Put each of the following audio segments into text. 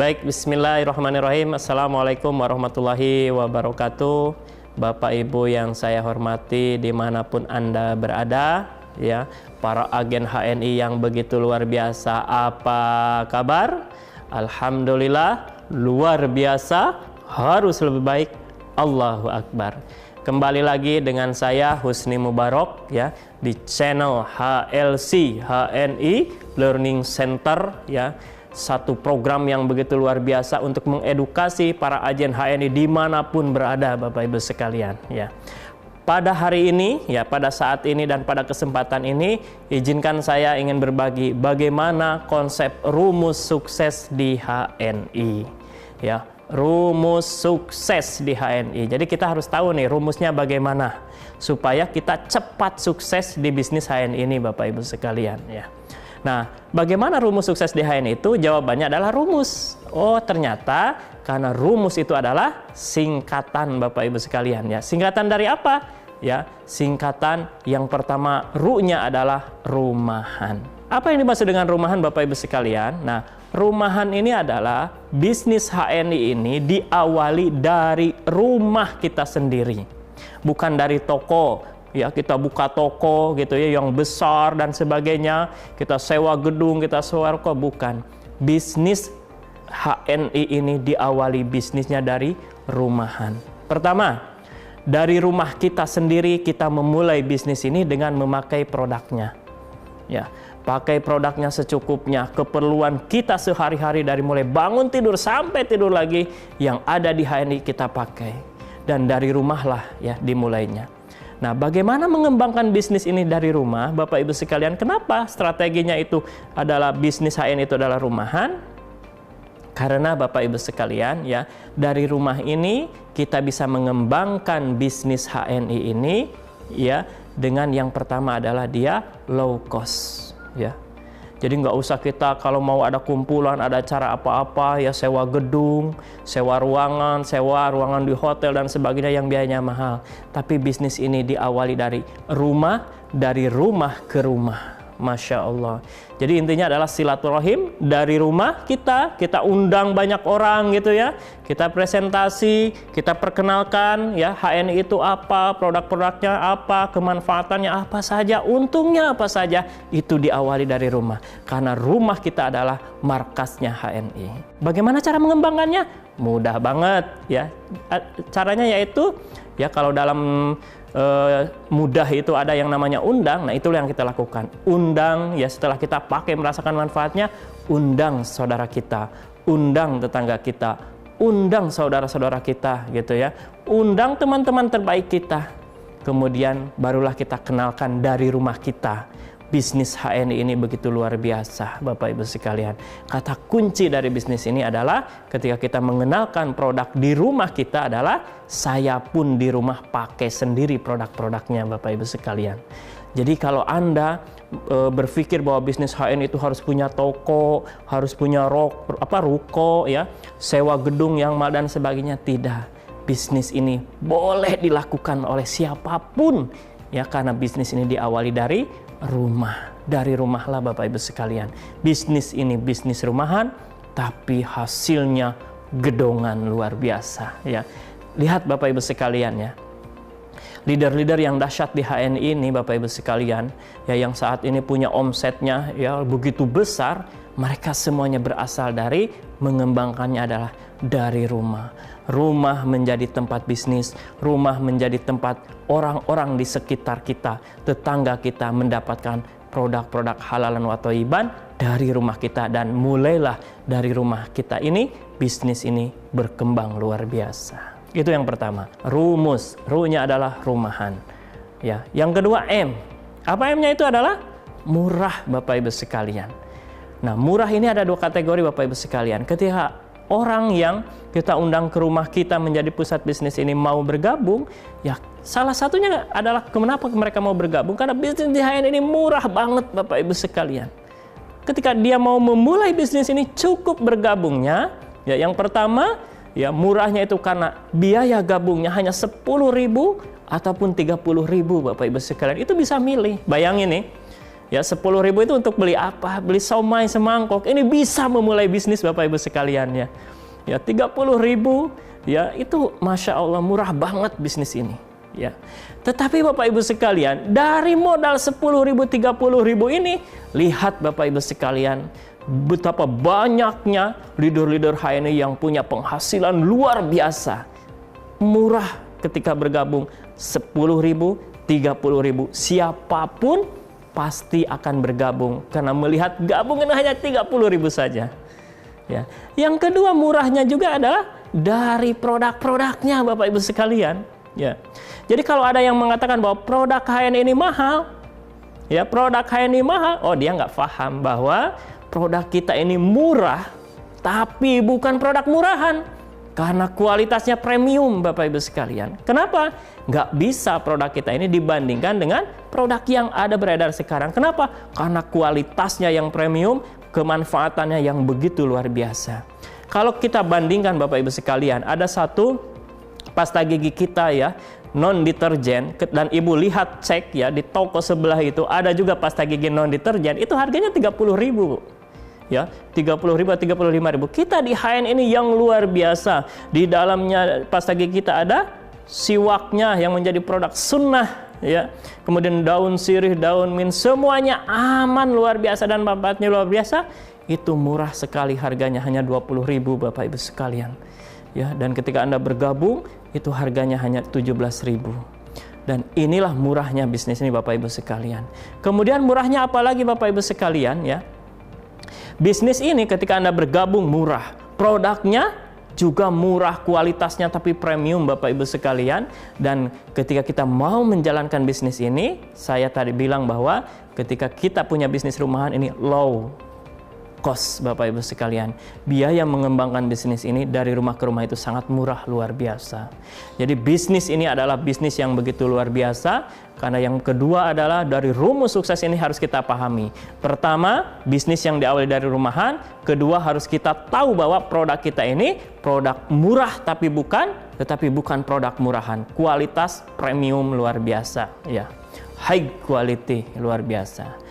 Baik, bismillahirrahmanirrahim. Assalamualaikum warahmatullahi wabarakatuh. Bapak Ibu yang saya hormati dimanapun Anda berada, ya, para agen HNI yang begitu luar biasa, apa kabar? Alhamdulillah, luar biasa, harus lebih baik. Allahu Akbar. Kembali lagi dengan saya Husni Mubarak, ya, di channel HLC HNI Learning Center, ya. Satu program yang begitu luar biasa untuk mengedukasi para agen HNI dimanapun berada, Bapak Ibu sekalian, ya. Pada hari ini, ya, pada saat ini dan pada kesempatan ini, izinkan saya ingin berbagi bagaimana konsep rumus sukses di HNI, ya. Rumus sukses di HNI. Jadi kita harus tahu nih rumusnya bagaimana supaya kita cepat sukses di bisnis HNI ini, Bapak Ibu sekalian, ya. Nah, bagaimana rumus sukses di HNI itu? Jawabannya adalah rumus. Oh, ternyata karena rumus itu adalah singkatan, Bapak Ibu sekalian, ya. Singkatan dari apa? Ya, singkatan yang pertama, ru-nya adalah rumahan. Apa yang dimaksud dengan rumahan, Bapak Ibu sekalian? Nah, rumahan ini adalah bisnis HNI ini diawali dari rumah kita sendiri. Bukan dari toko. Ya, kita buka toko gitu ya yang besar dan sebagainya, kita sewa gedung, kita sewa ruko, bukan. Bisnis HNI ini diawali bisnisnya dari rumahan. Pertama, dari rumah kita sendiri kita memulai bisnis ini dengan memakai produknya. Ya, pakai produknya secukupnya, keperluan kita sehari-hari dari mulai bangun tidur sampai tidur lagi yang ada di HNI kita pakai. Dan dari rumahlah ya dimulainya. Nah, bagaimana mengembangkan bisnis ini dari rumah, Bapak Ibu sekalian? Kenapa strateginya itu adalah bisnis HNI itu adalah rumahan? Karena Bapak Ibu sekalian, ya, dari rumah ini kita bisa mengembangkan bisnis HNI ini, ya, dengan yang pertama adalah dia low cost, ya. Jadi nggak usah kita kalau mau ada kumpulan, ada acara apa-apa, ya sewa gedung, sewa ruangan di hotel dan sebagainya yang biayanya mahal. Tapi bisnis ini diawali dari rumah ke rumah. Masya Allah. Jadi intinya adalah silaturahim dari rumah kita undang banyak orang gitu ya. Kita presentasi, kita perkenalkan ya HNI itu apa, produk-produknya apa, kemanfaatannya apa saja, untungnya apa saja. Itu diawali dari rumah. Karena rumah kita adalah markasnya HNI. Bagaimana cara mengembangkannya? Mudah banget ya. Caranya yaitu ya kalau dalam mudah itu ada yang namanya undang. Nah, itulah yang kita lakukan. Undang ya, setelah kita pakai merasakan manfaatnya, undang saudara kita, undang tetangga kita, undang saudara-saudara kita gitu ya. Undang teman-teman terbaik kita. Kemudian barulah kita kenalkan dari rumah kita. Bisnis HNI ini begitu luar biasa, Bapak Ibu sekalian. Kata kunci dari bisnis ini adalah ketika kita mengenalkan produk di rumah kita adalah saya pun di rumah pakai sendiri produk-produknya, Bapak Ibu sekalian. Jadi kalau Anda berpikir bahwa bisnis HNI itu harus punya toko, harus punya ruko ya, sewa gedung yang mahal dan sebagainya, tidak. Bisnis ini boleh dilakukan oleh siapapun ya, karena bisnis ini diawali dari rumah. Dari rumahlah Bapak Ibu sekalian. Bisnis ini bisnis rumahan, tapi hasilnya gedongan luar biasa ya. Lihat Bapak Ibu sekalian ya. Leader-leader yang dahsyat di HNI ini Bapak Ibu sekalian ya, yang saat ini punya omsetnya ya begitu besar, mereka semuanya berasal dari mengembangkannya adalah dari rumah. Rumah menjadi tempat bisnis, rumah menjadi tempat orang-orang di sekitar kita, tetangga kita mendapatkan produk-produk halalan wa thayyiban dari rumah kita, dan mulailah dari rumah kita ini bisnis ini berkembang luar biasa. Itu yang pertama, rumus. Ru-nya adalah rumahan. Ya, yang kedua M. Apa M-nya itu adalah murah, Bapak Ibu sekalian. Nah, murah ini ada dua kategori, Bapak Ibu sekalian. Ketika orang yang kita undang ke rumah kita menjadi pusat bisnis ini mau bergabung, ya salah satunya adalah kenapa mereka mau bergabung, karena bisnis di HNI ini murah banget, Bapak Ibu sekalian. Ketika dia mau memulai bisnis ini cukup bergabungnya, ya yang pertama ya murahnya itu karena biaya gabungnya hanya 10.000 ataupun 30.000, Bapak Ibu sekalian. Itu bisa milih. Bayangin nih, Ya, 10.000 itu untuk beli apa? Beli somai semangkok. Ini bisa memulai bisnis Bapak Ibu sekalian ya. Ya, 30.000 ya, itu Masya Allah murah banget bisnis ini ya. Tetapi Bapak Ibu sekalian, dari modal 10.000, 30.000 ini, lihat Bapak Ibu sekalian, betapa banyaknya leader-leader HNI yang punya penghasilan luar biasa. Murah ketika bergabung 10.000, 30.000, siapapun pasti akan bergabung karena melihat gabungan hanya 30.000 saja. Ya. Yang kedua murahnya juga adalah dari produk-produknya Bapak Ibu sekalian. Ya. Jadi kalau ada yang mengatakan bahwa produk HNI ini mahal, ya produk HNI mahal, oh dia nggak paham bahwa produk kita ini murah, tapi bukan produk murahan. Karena kualitasnya premium Bapak Ibu sekalian. Kenapa? Nggak bisa produk kita ini dibandingkan dengan produk yang ada beredar sekarang. Kenapa? Karena kualitasnya yang premium, kemanfaatannya yang begitu luar biasa. Kalau kita bandingkan Bapak Ibu sekalian, ada satu pasta gigi kita ya, non deterjen, dan Ibu lihat cek ya di toko sebelah itu ada juga pasta gigi non deterjen, itu harganya 30.000. Ya, 30.000, 35.000. Kita di HN ini yang luar biasa. Di dalamnya pasta gigi kita ada siwaknya yang menjadi produk sunnah ya. Kemudian daun sirih, daun mint, semuanya aman luar biasa dan manfaatnya luar biasa. Itu murah sekali harganya, hanya 20.000 Bapak Ibu sekalian. Ya, dan ketika Anda bergabung itu harganya hanya 17.000. Dan inilah murahnya bisnis ini Bapak Ibu sekalian. Kemudian murahnya apalagi Bapak Ibu sekalian ya. Bisnis ini ketika Anda bergabung murah, produknya juga murah, kualitasnya tapi premium Bapak Ibu sekalian. Dan ketika kita mau menjalankan bisnis ini, saya tadi bilang bahwa ketika kita punya bisnis rumahan ini low cost Bapak Ibu sekalian. Biaya mengembangkan bisnis ini dari rumah ke rumah itu sangat murah luar biasa. Jadi bisnis ini adalah bisnis yang begitu luar biasa. Karena yang kedua adalah dari rumus sukses ini harus kita pahami. Pertama, bisnis yang diawali dari rumahan. Kedua, harus kita tahu bahwa produk kita ini produk murah tetapi bukan produk murahan. Kualitas premium luar biasa ya. High quality luar biasa.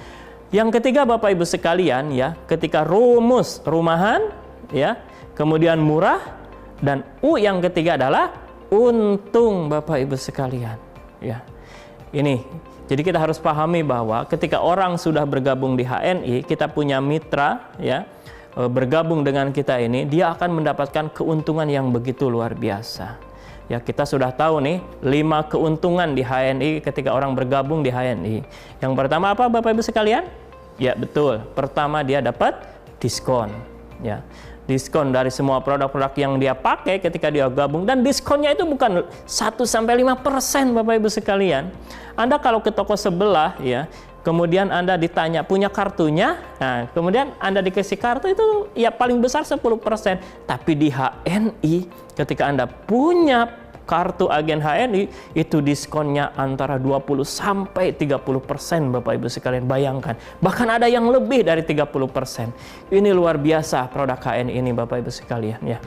Yang ketiga Bapak Ibu sekalian ya, ketika rumus rumahan ya, kemudian murah, dan yang ketiga adalah untung Bapak Ibu sekalian ya. Ini jadi kita harus pahami bahwa ketika orang sudah bergabung di HNI, kita punya mitra ya, bergabung dengan kita ini, dia akan mendapatkan keuntungan yang begitu luar biasa. Ya, kita sudah tahu nih 5 keuntungan di HNI ketika orang bergabung di HNI. Yang pertama apa Bapak Ibu sekalian? Ya betul, pertama dia dapat diskon ya. Diskon dari semua produk-produk yang dia pakai ketika dia gabung, dan diskonnya itu bukan 1-5% Bapak Ibu sekalian. Anda kalau ke toko sebelah ya, kemudian Anda ditanya punya kartunya, nah kemudian Anda dikasih kartu itu ya paling besar 10%. Tapi di HNI ketika Anda punya kartu agen HNI itu diskonnya antara 20-30% Bapak Ibu sekalian. Bayangkan, bahkan ada yang lebih dari 30%. Ini luar biasa produk HNI ini Bapak Ibu sekalian ya.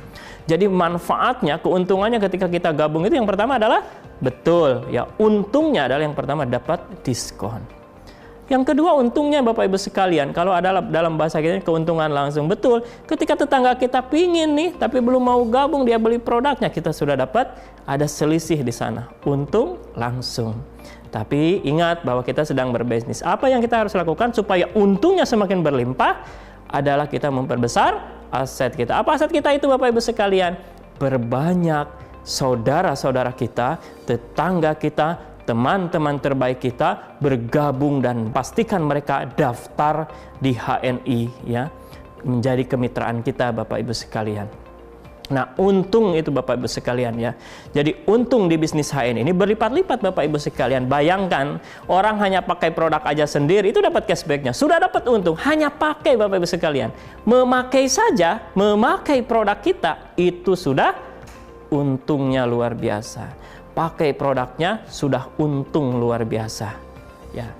Jadi manfaatnya, keuntungannya ketika kita gabung itu yang pertama adalah betul ya, untungnya adalah yang pertama dapat diskon. Yang kedua untungnya Bapak Ibu sekalian, kalau ada dalam bahasa kita keuntungan langsung, betul. Ketika tetangga kita pingin nih, tapi belum mau gabung, dia beli produknya, kita sudah dapat ada selisih di sana, untung langsung. Tapi ingat bahwa kita sedang berbisnis. Apa yang kita harus lakukan supaya untungnya semakin berlimpah adalah kita memperbesar aset kita. Apa aset kita itu Bapak Ibu sekalian? Berbanyak saudara-saudara kita, tetangga kita, teman-teman terbaik kita bergabung, dan pastikan mereka daftar di HNI ya, menjadi kemitraan kita Bapak Ibu sekalian. Nah, untung itu Bapak Ibu sekalian ya. Jadi untung di bisnis HNI ini berlipat-lipat Bapak Ibu sekalian. Bayangkan orang hanya pakai produk aja sendiri itu dapat cashbacknya, sudah dapat untung. Hanya pakai Bapak Ibu sekalian, memakai saja, memakai produk kita itu sudah untungnya luar biasa. Pakai produknya sudah untung luar biasa ya.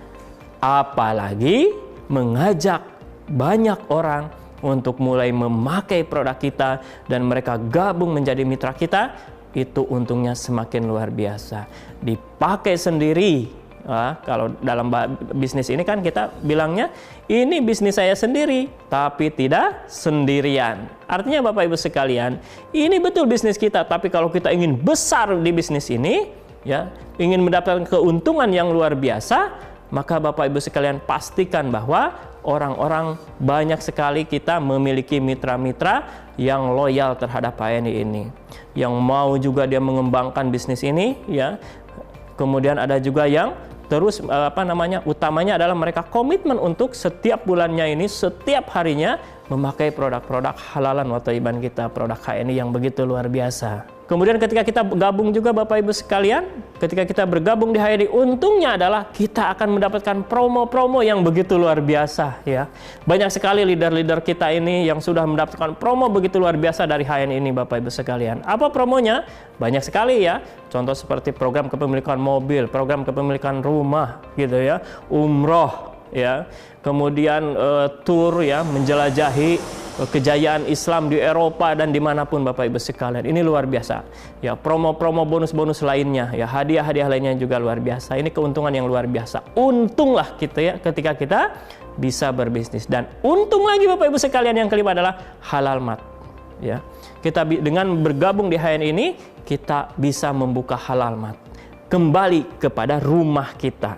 Apalagi mengajak banyak orang untuk mulai memakai produk kita dan mereka gabung menjadi mitra kita, itu untungnya semakin luar biasa. Dipakai sendiri Nah, kalau dalam bisnis ini kan kita bilangnya ini bisnis saya sendiri, tapi tidak sendirian. Artinya Bapak Ibu sekalian, ini betul bisnis kita, tapi kalau kita ingin besar di bisnis ini, ya, ingin mendapatkan keuntungan yang luar biasa, maka Bapak Ibu sekalian pastikan bahwa orang-orang banyak sekali kita memiliki mitra-mitra yang loyal terhadap HNI ini, yang mau juga dia mengembangkan bisnis ini, ya. Kemudian ada juga yang terus utamanya adalah mereka komitmen untuk setiap bulannya ini, setiap harinya memakai produk-produk halalan wa thayyiban kita, produk HNI yang begitu luar biasa. Kemudian ketika kita gabung juga Bapak Ibu sekalian, ketika kita bergabung di HNI, untungnya adalah kita akan mendapatkan promo-promo yang begitu luar biasa, ya. Banyak sekali leader-leader kita ini yang sudah mendapatkan promo begitu luar biasa dari HNI ini Bapak Ibu sekalian. Apa promonya? Banyak sekali, ya. Contoh seperti program kepemilikan mobil, program kepemilikan rumah gitu ya, umroh, ya. Kemudian tur, ya, menjelajahi kejayaan Islam di Eropa dan dimanapun Bapak Ibu sekalian. Ini luar biasa, ya. Promo-promo bonus-bonus lainnya, ya, hadiah-hadiah lainnya juga luar biasa. Ini keuntungan yang luar biasa. Untunglah kita, ya, ketika kita bisa berbisnis. Dan untung lagi Bapak Ibu sekalian, yang kelima adalah halal mat, ya. Kita dengan bergabung di HN ini, kita bisa membuka halal mat kembali kepada rumah kita,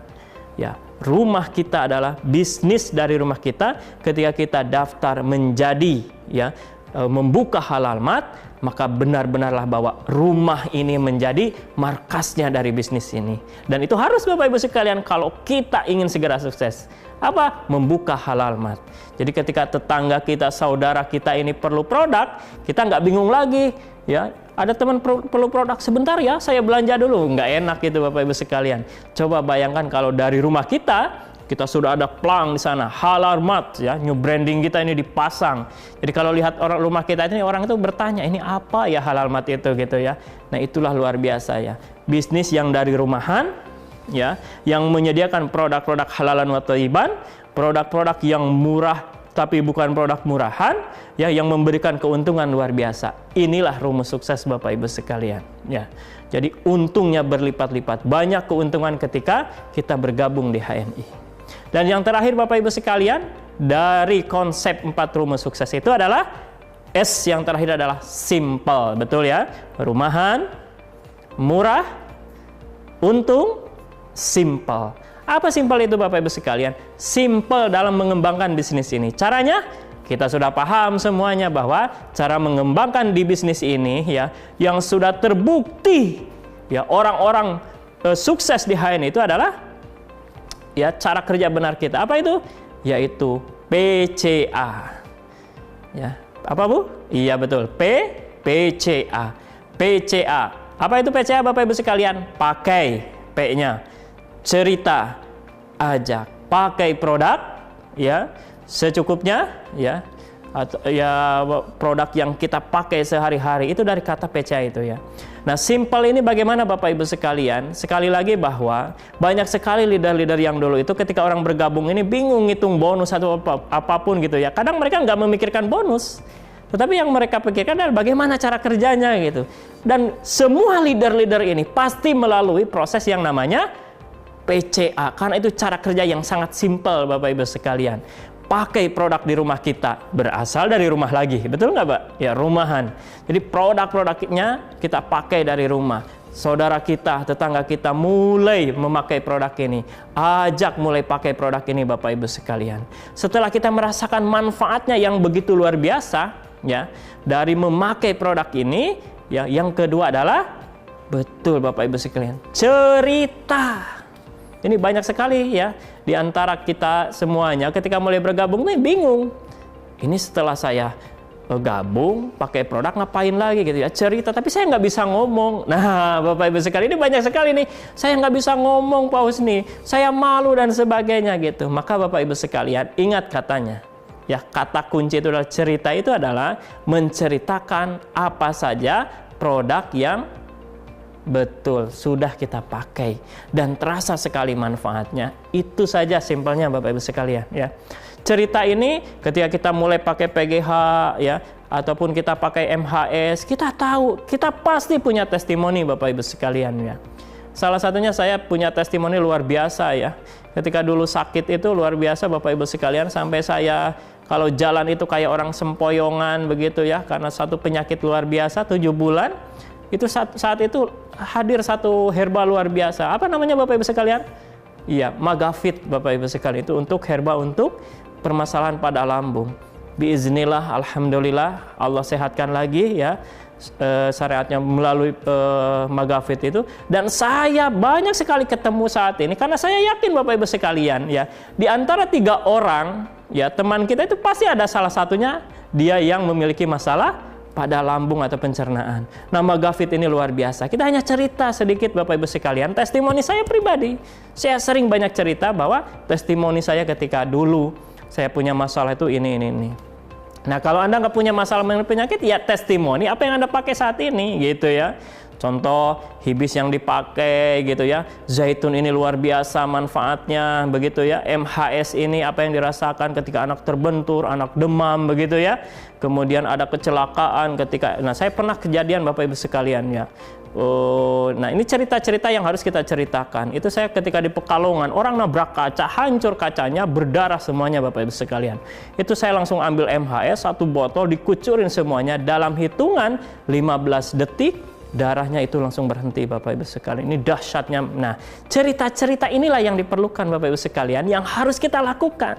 ya. Rumah kita adalah bisnis dari rumah kita. Ketika kita daftar menjadi, ya, membuka halal mat, maka benar-benarlah bahwa rumah ini menjadi markasnya dari bisnis ini. Dan itu harus Bapak Ibu sekalian kalau kita ingin segera sukses. Apa? Membuka halal mat. Jadi ketika tetangga kita, saudara kita ini perlu produk, kita nggak bingung lagi, ya. Ada teman perlu produk, sebentar ya, saya belanja dulu. Nggak enak gitu Bapak Ibu sekalian. Coba bayangkan kalau dari rumah kita sudah ada plang di sana, halal mat, ya, new branding kita ini dipasang. Jadi kalau lihat orang rumah kita ini, orang itu bertanya, ini apa ya halal mat itu gitu ya. Nah, itulah luar biasa, ya. Bisnis yang dari rumahan, ya, yang menyediakan produk-produk halalan wa thayyiban, produk-produk yang murah tapi bukan produk murahan, ya, yang memberikan keuntungan luar biasa. Inilah rumus sukses Bapak Ibu sekalian, ya. Jadi untungnya berlipat-lipat, banyak keuntungan ketika kita bergabung di HNI. Dan yang terakhir Bapak Ibu sekalian, dari konsep 4 rumus sukses itu adalah S yang terakhir adalah simple, betul ya? Rumahan, murah, untung, simple. Apa simple itu Bapak Ibu sekalian? Simple dalam mengembangkan bisnis ini. Caranya kita sudah paham semuanya bahwa cara mengembangkan di bisnis ini, ya, yang sudah terbukti, ya, orang-orang sukses di HN itu adalah, ya, cara kerja benar kita. Apa itu? Yaitu PCA. Ya, apa Bu? Iya betul, PCA. PCA. Apa itu PCA Bapak Ibu sekalian? Pakai P-nya. Cerita, ajak, pakai produk, ya, secukupnya, ya, atau ya produk yang kita pakai sehari-hari, itu dari kata PCA itu, ya. Nah, simple ini bagaimana Bapak Ibu sekalian? Sekali lagi bahwa banyak sekali leader-leader yang dulu itu ketika orang bergabung ini bingung ngitung bonus atau apapun gitu, ya. Kadang mereka nggak memikirkan bonus, tetapi yang mereka pikirkan adalah bagaimana cara kerjanya gitu. Dan semua leader-leader ini pasti melalui proses yang namanya PCA, karena itu cara kerja yang sangat simpel Bapak Ibu sekalian. Pakai produk di rumah kita, berasal dari rumah lagi, betul nggak Pak? Ya, rumahan. Jadi produk-produknya kita pakai dari rumah. Saudara kita, tetangga kita mulai memakai produk ini, ajak mulai pakai produk ini Bapak Ibu sekalian. Setelah kita merasakan manfaatnya yang begitu luar biasa, ya, dari memakai produk ini, ya, yang kedua adalah, betul Bapak Ibu sekalian, cerita. Ini banyak sekali, ya, di antara kita semuanya ketika mulai bergabung nih bingung. Ini setelah saya gabung pakai produk ngapain lagi gitu, ya, cerita, tapi saya nggak bisa ngomong. Nah Bapak Ibu sekalian, ini banyak sekali nih, saya nggak bisa ngomong Pak Husni, saya malu dan sebagainya gitu. Maka Bapak Ibu sekalian, ingat katanya, ya, kata kunci itu adalah cerita, itu adalah menceritakan apa saja produk yang betul sudah kita pakai dan terasa sekali manfaatnya. Itu saja simpelnya Bapak Ibu sekalian, ya. Cerita ini ketika kita mulai pakai PGH, ya, ataupun kita pakai MHS, kita tahu, kita pasti punya testimoni Bapak Ibu sekalian, ya. Salah satunya saya punya testimoni luar biasa ya. Ketika dulu sakit itu luar biasa Bapak Ibu sekalian, sampai saya kalau jalan itu kayak orang sempoyongan begitu ya, karena satu penyakit luar biasa 7 bulan. Itu saat itu hadir satu herba luar biasa. Apa namanya Bapak Ibu sekalian? Iya, Magafit Bapak Ibu sekalian, itu untuk herba untuk permasalahan pada lambung. Biiznillah, alhamdulillah Allah sehatkan lagi ya syariatnya melalui Magafit itu. Dan saya banyak sekali ketemu saat ini, karena saya yakin Bapak Ibu sekalian ya, di antara 3 orang ya teman kita itu pasti ada salah satunya dia yang memiliki masalah pada lambung atau pencernaan. Nah, Magafit ini luar biasa. Kita hanya cerita sedikit Bapak Ibu sekalian, testimoni saya pribadi. Saya sering banyak cerita bahwa testimoni saya ketika dulu saya punya masalah itu ini. Nah, kalau Anda nggak punya masalah mengenai penyakit, ya testimoni apa yang Anda pakai saat ini gitu ya. Contoh hibis yang dipakai gitu ya. Zaitun ini luar biasa manfaatnya begitu ya. MHS ini apa yang dirasakan ketika anak terbentur, anak demam begitu ya. Kemudian ada kecelakaan ketika, nah saya pernah kejadian Bapak Ibu sekalian ya. Nah ini cerita-cerita yang harus kita ceritakan. Itu saya ketika di Pekalongan, orang nabrak kaca, hancur kacanya, berdarah semuanya Bapak Ibu sekalian. Itu saya langsung ambil MHS, 1 botol, dikucurin semuanya. Dalam hitungan 15 detik, darahnya itu langsung berhenti Bapak Ibu sekalian. Ini dahsyatnya. Nah, cerita-cerita inilah yang diperlukan Bapak Ibu sekalian, yang harus kita lakukan.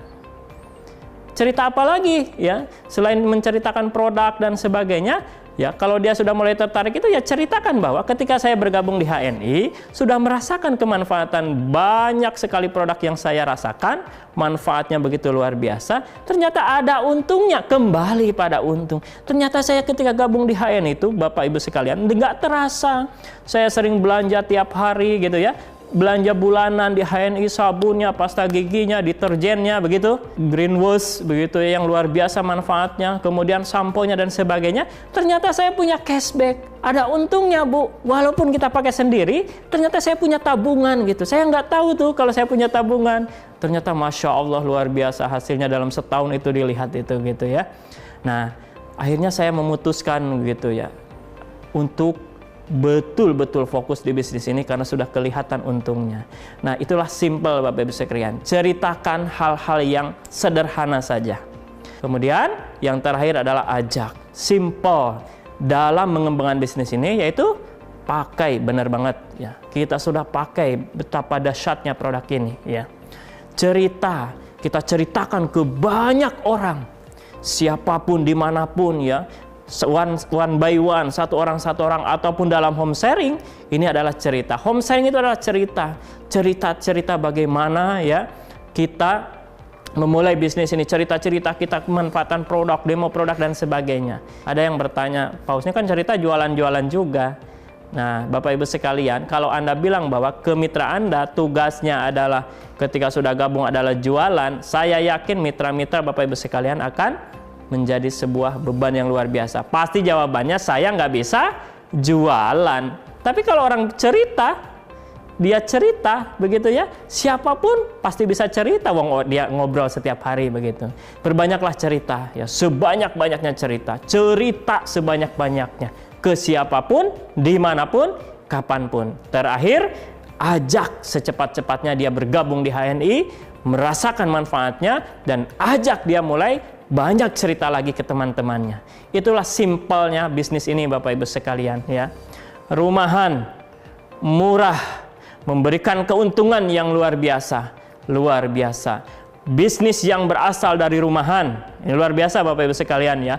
Cerita apa lagi ya? Selain menceritakan produk dan sebagainya, ya kalau dia sudah mulai tertarik itu ya ceritakan bahwa ketika saya bergabung di HNI, sudah merasakan kemanfaatan banyak sekali produk yang saya rasakan, manfaatnya begitu luar biasa. Ternyata ada untungnya, kembali pada untung. Ternyata saya ketika gabung di HNI itu, Bapak Ibu sekalian, nggak terasa. Saya sering belanja tiap hari gitu ya. Belanja bulanan di HNI, sabunnya, pasta giginya, deterjennya begitu, green wash begitu ya, yang luar biasa manfaatnya, kemudian sampo-nya dan sebagainya. Ternyata saya punya cashback, ada untungnya Bu. Walaupun kita pakai sendiri, ternyata saya punya tabungan gitu. Saya nggak tahu tuh kalau saya punya tabungan. Ternyata Masya Allah luar biasa hasilnya dalam setahun itu dilihat itu gitu ya. Nah akhirnya saya memutuskan gitu ya untuk betul-betul fokus di bisnis ini karena sudah kelihatan untungnya. Nah, itulah simple Bapak Ibu sekalian. Ceritakan hal-hal yang sederhana saja. Kemudian yang terakhir adalah ajak. Simple dalam mengembangkan bisnis ini, yaitu pakai, benar banget ya. Kita sudah pakai betapa dahsyatnya produk ini ya. Cerita, kita ceritakan ke banyak orang. Siapapun dimanapun ya. One by one, satu orang ataupun dalam home sharing, ini adalah cerita. Home sharing itu adalah cerita bagaimana ya kita memulai bisnis ini, cerita-cerita kita kemanfaatan produk, demo produk dan sebagainya. Ada yang bertanya, Pausnya kan cerita jualan-jualan juga. Nah, Bapak Ibu sekalian, kalau Anda bilang bahwa kemitra Anda tugasnya adalah ketika sudah gabung adalah jualan, saya yakin mitra-mitra Bapak Ibu sekalian akan menjadi sebuah beban yang luar biasa. Pasti jawabannya saya nggak bisa jualan. Tapi kalau orang cerita, dia cerita begitu ya, siapapun pasti bisa cerita. Wong dia ngobrol setiap hari begitu. Berbanyaklah cerita ya, sebanyak-banyaknya cerita sebanyak-banyaknya ke siapapun, dimanapun, kapanpun. Terakhir, ajak secepat-cepatnya dia bergabung di HNI, merasakan manfaatnya, dan ajak dia mulai banyak cerita lagi ke teman-temannya. Itulah simpelnya bisnis ini Bapak Ibu sekalian ya. Rumahan, murah, memberikan keuntungan yang luar biasa. Luar biasa. Bisnis yang berasal dari rumahan. Ini luar biasa Bapak Ibu sekalian ya.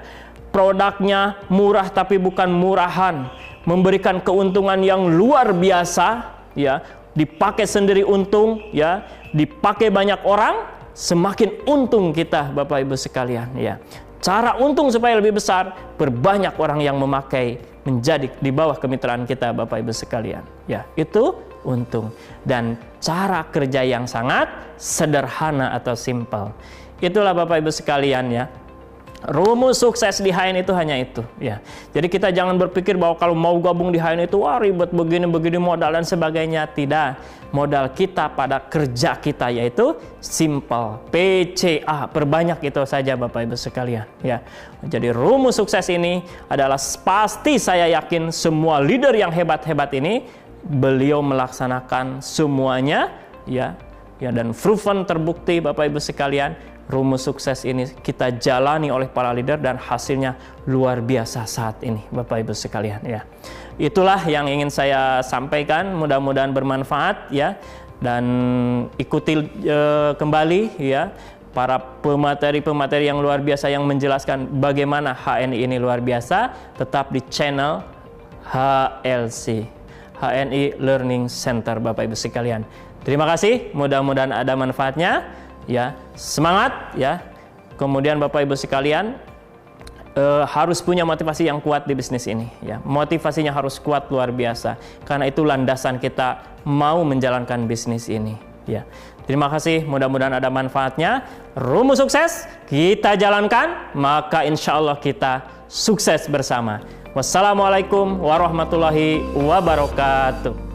Produknya murah tapi bukan murahan. Memberikan keuntungan yang luar biasa ya. Dipakai sendiri untung ya. Dipakai banyak orang, semakin untung kita Bapak Ibu sekalian ya. Cara untung supaya lebih besar, berbanyak orang yang memakai menjadi di bawah kemitraan kita Bapak Ibu sekalian ya. Itu untung, dan cara kerja yang sangat sederhana atau simple. Itulah Bapak Ibu sekalian ya. Rumus sukses di HN itu hanya itu ya. Jadi kita jangan berpikir bahwa kalau mau gabung di HN itu wah ribet begini modal dan sebagainya. Tidak. Modal kita pada kerja kita yaitu simple, PCA, perbanyak itu saja Bapak Ibu sekalian ya. Jadi rumus sukses ini adalah pasti saya yakin semua leader yang hebat-hebat ini beliau melaksanakan semuanya, ya, dan proven terbukti Bapak Ibu sekalian, rumus sukses ini kita jalani oleh para leader dan hasilnya luar biasa saat ini Bapak Ibu sekalian, ya. Itulah yang ingin saya sampaikan, mudah-mudahan bermanfaat, ya, dan ikuti kembali, ya, para pemateri-pemateri yang luar biasa yang menjelaskan bagaimana HNI ini luar biasa, tetap di channel HLC, HNI Learning Center Bapak Ibu sekalian. Terima kasih, mudah-mudahan ada manfaatnya, ya. Semangat, ya. Kemudian Bapak Ibu sekalian, harus punya motivasi yang kuat di bisnis ini, ya. Motivasinya harus kuat luar biasa, karena itu landasan kita mau menjalankan bisnis ini, ya. Terima kasih, mudah-mudahan ada manfaatnya. Rumus sukses kita jalankan, maka insya Allah kita sukses bersama. Wassalamualaikum warahmatullahi wabarakatuh.